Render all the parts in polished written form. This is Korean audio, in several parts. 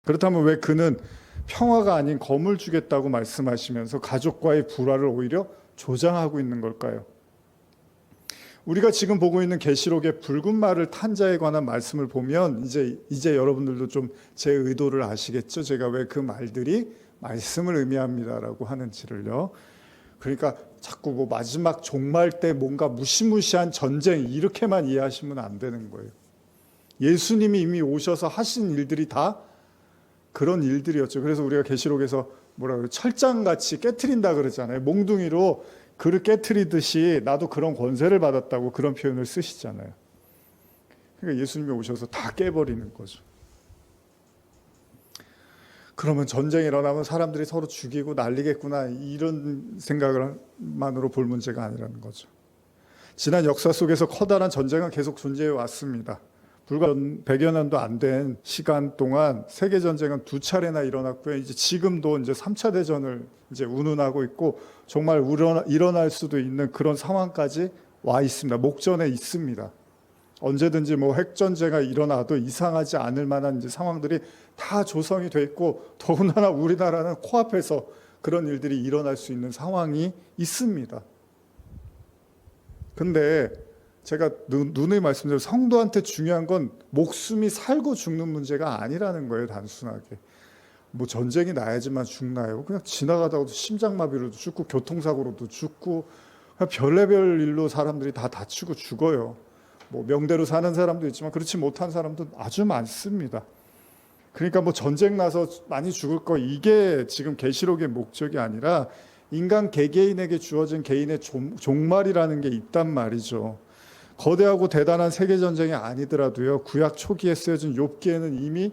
그렇다면 왜 그는 평화가 아닌 검을 주겠다고 말씀하시면서 가족과의 불화를 오히려 조장하고 있는 걸까요? 우리가 지금 보고 있는 계시록의 붉은 말을 탄 자에 관한 말씀을 보면 이제 여러분들도 좀 제 의도를 아시겠죠? 제가 왜 그 말들이 말씀을 의미합니다라고 하는지를요. 그러니까 자꾸 뭐 마지막 종말 때 뭔가 무시무시한 전쟁 이렇게만 이해하시면 안 되는 거예요. 예수님이 이미 오셔서 하신 일들이 다 그런 일들이었죠. 그래서 우리가 계시록에서 뭐라 그래요? 철장같이 깨트린다 그러잖아요. 몽둥이로 그릇 깨트리듯이 나도 그런 권세를 받았다고 그런 표현을 쓰시잖아요. 그러니까 예수님이 오셔서 다 깨버리는 거죠. 그러면 전쟁이 일어나면 사람들이 서로 죽이고 난리겠구나 이런 생각만으로 볼 문제가 아니라는 거죠. 지난 역사 속에서 커다란 전쟁은 계속 존재해 왔습니다. 불과 100여 년도 안 된 시간 동안 세계 전쟁은 2차례나 일어났고요. 이제 지금도 이제 3차 대전을 이제 운운하고 있고 정말 일어날 수도 있는 그런 상황까지 와 있습니다. 목전에 있습니다. 언제든지 뭐 핵전쟁이 일어나도 이상하지 않을 만한 이제 상황들이 다 조성이 돼 있고 더군다나 우리나라는 코앞에서 그런 일들이 일어날 수 있는 상황이 있습니다. 근데 제가 누누이 말씀드린 성도한테 중요한 건 목숨이 살고 죽는 문제가 아니라는 거예요. 단순하게. 뭐 전쟁이 나야지만 죽나요? 그냥 지나가다가도 심장마비로도 죽고 교통사고로도 죽고 별의별 일로 사람들이 다 다치고 죽어요. 뭐 명대로 사는 사람도 있지만 그렇지 못한 사람도 아주 많습니다. 그러니까 뭐 전쟁 나서 많이 죽을 거 이게 지금 계시록의 목적이 아니라 인간 개개인에게 주어진 개인의 종말이라는 게 있단 말이죠. 거대하고 대단한 세계전쟁이 아니더라도요. 구약 초기에 쓰여진 욥기에는 이미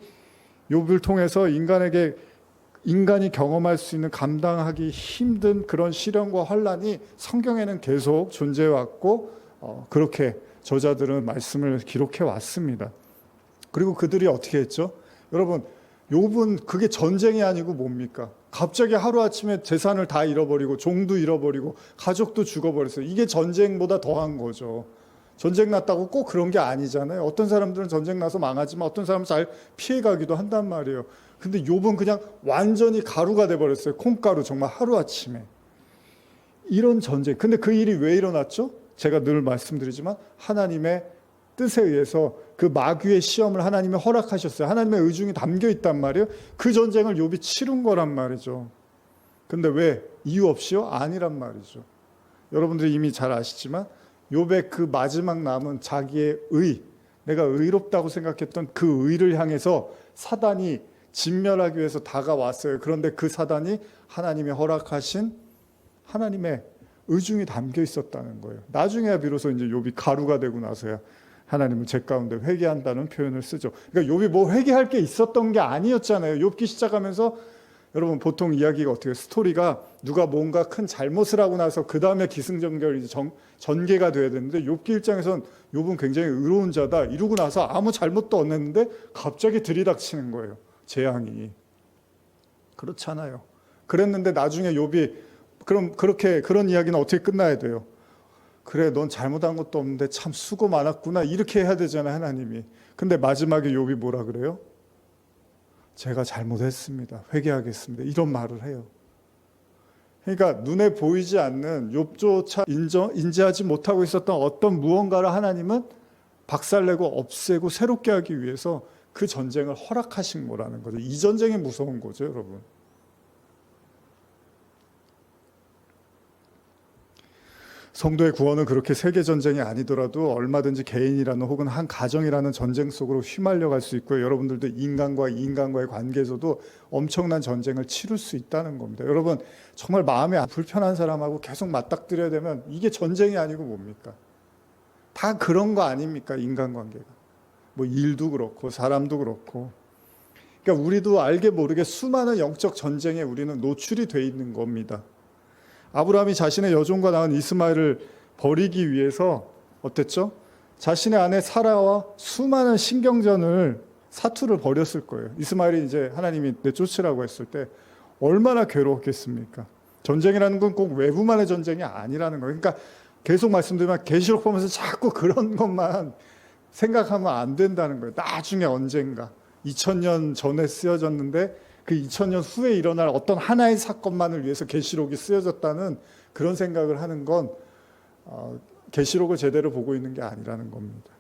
욥을 통해서 인간이 경험할 수 있는 감당하기 힘든 그런 시련과 환난이 성경에는 계속 존재해 왔고 그렇게 저자들은 말씀을 기록해 왔습니다. 그리고 그들이 어떻게 했죠? 여러분, 욥은 그게 전쟁이 아니고 뭡니까? 갑자기 하루아침에 재산을 다 잃어버리고 종도 잃어버리고 가족도 죽어버렸어요. 이게 전쟁보다 더한 거죠. 전쟁 났다고 꼭 그런 게 아니잖아요. 어떤 사람들은 전쟁 나서 망하지만 어떤 사람은 잘 피해가기도 한단 말이에요. 근데 욥은 그냥 완전히 가루가 돼버렸어요. 콩가루 정말 하루아침에. 이런 전쟁. 근데 그 일이 왜 일어났죠? 제가 늘 말씀드리지만 하나님의 뜻에 의해서 그 마귀의 시험을 하나님이 허락하셨어요. 하나님의 의중이 담겨 있단 말이에요. 그 전쟁을 욥이 치른 거란 말이죠. 근데 왜? 이유 없이요? 아니란 말이죠. 여러분들이 이미 잘 아시지만 욥의 그 마지막 남은 자기의 내가 의롭다고 생각했던 그 의를 향해서 사단이 진멸하기 위해서 다가왔어요. 그런데 그 사단이 하나님이 허락하신 하나님의 의중이 담겨 있었다는 거예요. 나중에야 비로소 이제 욥이 가루가 되고 나서야 하나님은 제 가운데 회개한다는 표현을 쓰죠. 그러니까 욥이 뭐 회개할 게 있었던 게 아니었잖아요. 욥기 시작하면서 여러분 보통 이야기가 어떻게 스토리가 누가 뭔가 큰 잘못을 하고 나서 그 다음에 기승전결이 전개가 돼야 되는데 욥기 일장에선 욥은 굉장히 의로운 자다 이러고 나서 아무 잘못도 없는데 갑자기 들이닥치는 거예요. 재앙이. 그렇잖아요. 그랬는데 나중에 욥이 그럼 그런 이야기는 어떻게 끝나야 돼요? 그래, 넌 잘못한 것도 없는데 참 수고 많았구나 이렇게 해야 되잖아요, 하나님이. 근데 마지막에 욥이 뭐라 그래요? 제가 잘못했습니다. 회개하겠습니다. 이런 말을 해요. 그러니까 눈에 보이지 않는 욥조차 인지하지 못하고 있었던 어떤 무언가를 하나님은 박살내고 없애고 새롭게 하기 위해서 그 전쟁을 허락하신 거라는 거죠. 이 전쟁이 무서운 거죠, 여러분. 성도의 구원은 그렇게 세계전쟁이 아니더라도 얼마든지 개인이라는 혹은 한 가정이라는 전쟁 속으로 휘말려 갈 수 있고요. 여러분들도 인간과의 관계에서도 엄청난 전쟁을 치룰 수 있다는 겁니다. 여러분 정말 마음이 불편한 사람하고 계속 맞닥뜨려야 되면 이게 전쟁이 아니고 뭡니까? 다 그런 거 아닙니까? 인간관계가. 뭐 일도 그렇고 사람도 그렇고. 그러니까 우리도 알게 모르게 수많은 영적 전쟁에 우리는 노출이 돼 있는 겁니다. 아브라함이 자신의 여종과 낳은 이스마엘을 버리기 위해서 어땠죠? 자신의 아내 사라와 수많은 사투를 벌였을 거예요. 이스마엘이 이제 하나님이 내쫓으라고 했을 때 얼마나 괴로웠겠습니까? 전쟁이라는 건 꼭 외부만의 전쟁이 아니라는 거예요. 그러니까 계속 말씀드리면 계시록 보면서 자꾸 그런 것만 생각하면 안 된다는 거예요. 나중에 언젠가 2000년 전에 쓰여졌는데 그 2000년 후에 일어날 어떤 하나의 사건만을 위해서 계시록이 쓰여졌다는 그런 생각을 하는 건 계시록을 제대로 보고 있는 게 아니라는 겁니다.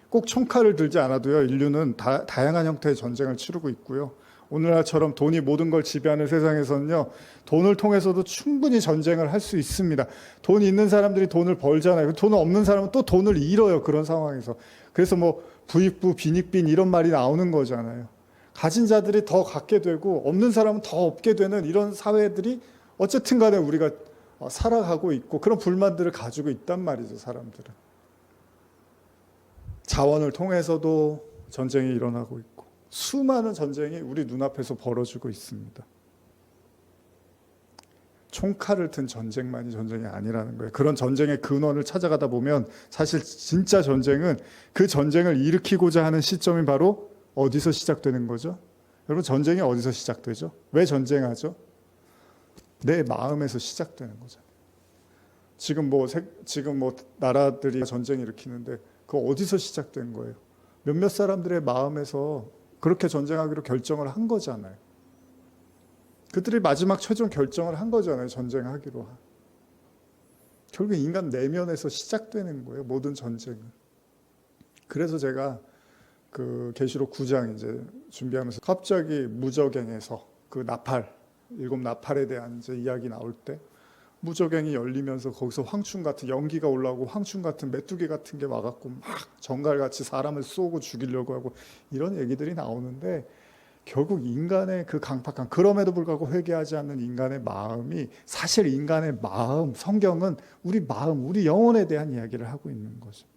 꼭 총칼을 들지 않아도요, 인류는 다양한 형태의 전쟁을 치르고 있고요. 오늘날처럼 돈이 모든 걸 지배하는 세상에서는요, 돈을 통해서도 충분히 전쟁을 할 수 있습니다. 돈이 있는 사람들이 돈을 벌잖아요. 돈 없는 사람은 또 돈을 잃어요. 그런 상황에서. 그래서 뭐 부익부, 빈익빈 이런 말이 나오는 거잖아요. 가진 자들이 더 갖게 되고 없는 사람은 더 없게 되는 이런 사회들이 어쨌든 간에 우리가 살아가고 있고 그런 불만들을 가지고 있단 말이죠, 사람들은. 자원을 통해서도 전쟁이 일어나고 있고 수많은 전쟁이 우리 눈앞에서 벌어지고 있습니다. 총칼을 든 전쟁만이 전쟁이 아니라는 거예요. 그런 전쟁의 근원을 찾아가다 보면 사실 진짜 전쟁은 그 전쟁을 일으키고자 하는 시점이 바로 어디서 시작되는 거죠? 여러분, 전쟁이 어디서 시작되죠? 왜 전쟁하죠? 내 마음에서 시작되는 거잖아요. 지금 뭐 나라들이 전쟁 일으키는데 그거 어디서 시작된 거예요? 몇몇 사람들의 마음에서 그렇게 전쟁하기로 결정을 한 거잖아요. 그들이 마지막 최종 결정을 한 거잖아요. 전쟁하기로. 결국 인간 내면에서 시작되는 거예요. 모든 전쟁은. 그래서 제가 그 계시록 9장 이제 준비하면서 갑자기 무저갱에서 그 나팔, 7 나팔에 대한 이제 이야기 나올 때 무저갱이 열리면서 거기서 황충 같은 연기가 올라오고 황충 같은 메뚜기 같은 게 와갖고 막 정갈같이 사람을 쏘고 죽이려고 하고 이런 얘기들이 나오는데 결국 인간의 그 강팍한, 그럼에도 불구하고 회개하지 않는 인간의 마음이 사실 인간의 마음, 성경은 우리 마음, 우리 영혼에 대한 이야기를 하고 있는 거죠.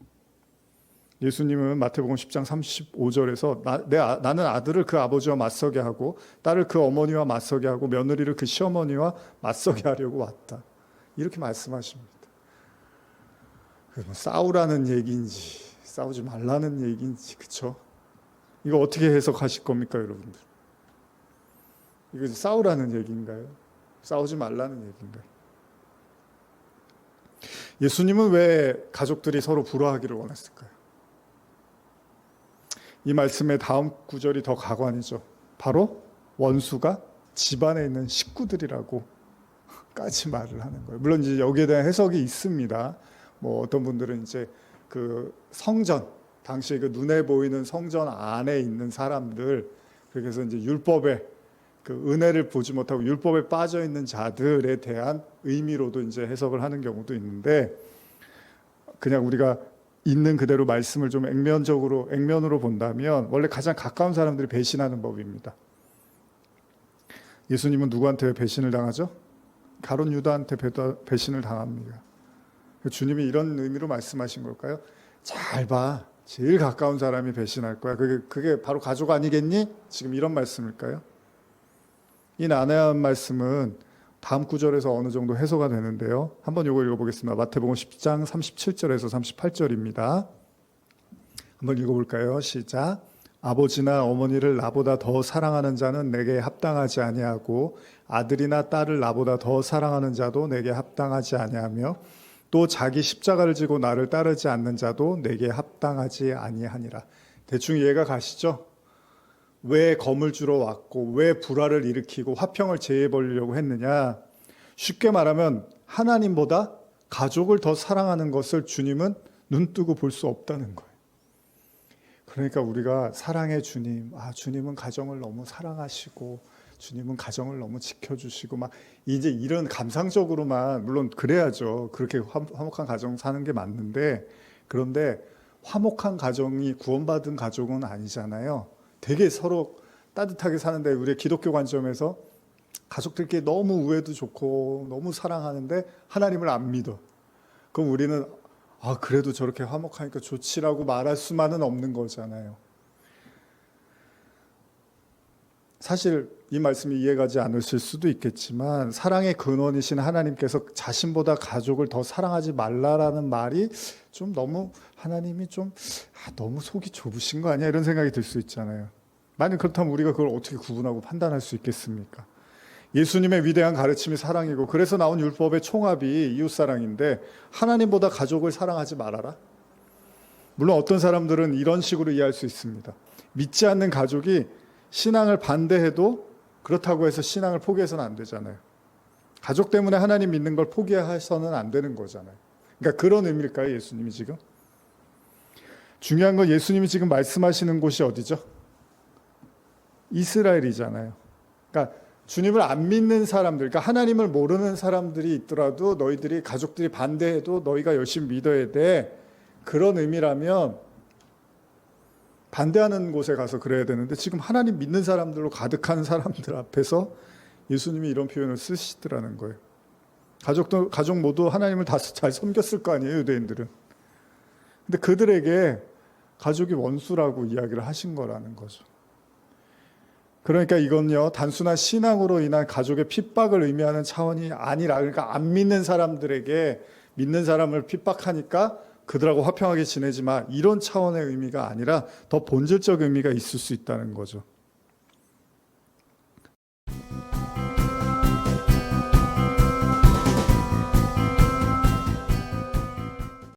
예수님은 마태복음 10장 35절에서 나는 아들을 그 아버지와 맞서게 하고 딸을 그 어머니와 맞서게 하고 며느리를 그 시어머니와 맞서게 하려고 왔다. 이렇게 말씀하십니다. 뭐 싸우라는 얘기인지 싸우지 말라는 얘기인지, 그렇죠? 이거 어떻게 해석하실 겁니까, 여러분들? 이거 싸우라는 얘기인가요? 싸우지 말라는 얘기인가요? 예수님은 왜 가족들이 서로 불화하기를 원했을까요? 이 말씀의 다음 구절이 더 가관이죠. 바로 원수가 집안에 있는 식구들이라고 까지 말을 하는 거예요. 물론 이제 여기에 대한 해석이 있습니다. 뭐 어떤 분들은 이제 그 성전, 당시 그 눈에 보이는 성전 안에 있는 사람들, 그래서 이제 율법에 그 은혜를 보지 못하고 율법에 빠져 있는 자들에 대한 의미로도 이제 해석을 하는 경우도 있는데, 그냥 우리가 있는 그대로 말씀을 좀 액면으로 본다면 원래 가장 가까운 사람들이 배신하는 법입니다. 예수님은 누구한테 배신을 당하죠? 가룟 유다한테 배신을 당합니다. 주님이 이런 의미로 말씀하신 걸까요? 잘 봐, 제일 가까운 사람이 배신할 거야. 그게 바로 가족 아니겠니? 지금 이런 말씀일까요? 이 난해한 말씀은 다음 구절에서 어느 정도 해소가 되는데요. 한번 이거 읽어보겠습니다. 마태복음 10장 37절에서 38절입니다. 한번 읽어볼까요? 시작. 아버지나 어머니를 나보다 더 사랑하는 자는 내게 합당하지 아니하고 아들이나 딸을 나보다 더 사랑하는 자도 내게 합당하지 아니하며 또 자기 십자가를 지고 나를 따르지 않는 자도 내게 합당하지 아니하니라. 대충 이해가 가시죠? 왜 검을 주러 왔고 왜 불화를 일으키고 화평을 제해해 보려고 했느냐? 쉽게 말하면 하나님보다 가족을 더 사랑하는 것을 주님은 눈뜨고 볼 수 없다는 거예요. 그러니까 우리가 사랑의 주님, 주님은 가정을 너무 사랑하시고 주님은 가정을 너무 지켜주시고 막 이제 이런 감상적으로만, 물론 그래야죠. 그렇게 화목한 가정 사는 게 맞는데, 그런데 화목한 가정이 구원받은 가족은 아니잖아요. 되게 서로 따뜻하게 사는데 우리의 기독교 관점에서 가족들끼리 너무 우애도 좋고 너무 사랑하는데 하나님을 안 믿어. 그럼 우리는 그래도 저렇게 화목하니까 좋지라고 말할 수만은 없는 거잖아요. 사실 이 말씀이 이해가지 않으실 수도 있겠지만 사랑의 근원이신 하나님께서 자신보다 가족을 더 사랑하지 말라라는 말이 좀 너무, 하나님이 좀 너무 속이 좁으신 거 아니야? 이런 생각이 들 수 있잖아요. 만약 그렇다면 우리가 그걸 어떻게 구분하고 판단할 수 있겠습니까? 예수님의 위대한 가르침이 사랑이고 그래서 나온 율법의 총합이 이웃사랑인데 하나님보다 가족을 사랑하지 말아라? 물론 어떤 사람들은 이런 식으로 이해할 수 있습니다. 믿지 않는 가족이 신앙을 반대해도 그렇다고 해서 신앙을 포기해서는 안 되잖아요. 가족 때문에 하나님 믿는 걸 포기해서는 안 되는 거잖아요. 그러니까 그런 의미일까요, 예수님이 지금? 중요한 건 예수님이 지금 말씀하시는 곳이 어디죠? 이스라엘이잖아요. 그러니까 주님을 안 믿는 사람들, 그러니까 하나님을 모르는 사람들이 있더라도 너희들이 가족들이 반대해도 너희가 열심히 믿어야 돼. 그런 의미라면 반대하는 곳에 가서 그래야 되는데 지금 하나님 믿는 사람들로 가득한 사람들 앞에서 예수님이 이런 표현을 쓰시더라는 거예요. 가족 모두 하나님을 다 잘 섬겼을 거 아니에요, 유대인들은. 근데 그들에게 가족이 원수라고 이야기를 하신 거라는 거죠. 그러니까 이건요, 단순한 신앙으로 인한 가족의 핍박을 의미하는 차원이 아니라, 그러니까 안 믿는 사람들에게 믿는 사람을 핍박하니까 그들하고 화평하게 지내지 마, 이런 차원의 의미가 아니라 더 본질적 의미가 있을 수 있다는 거죠.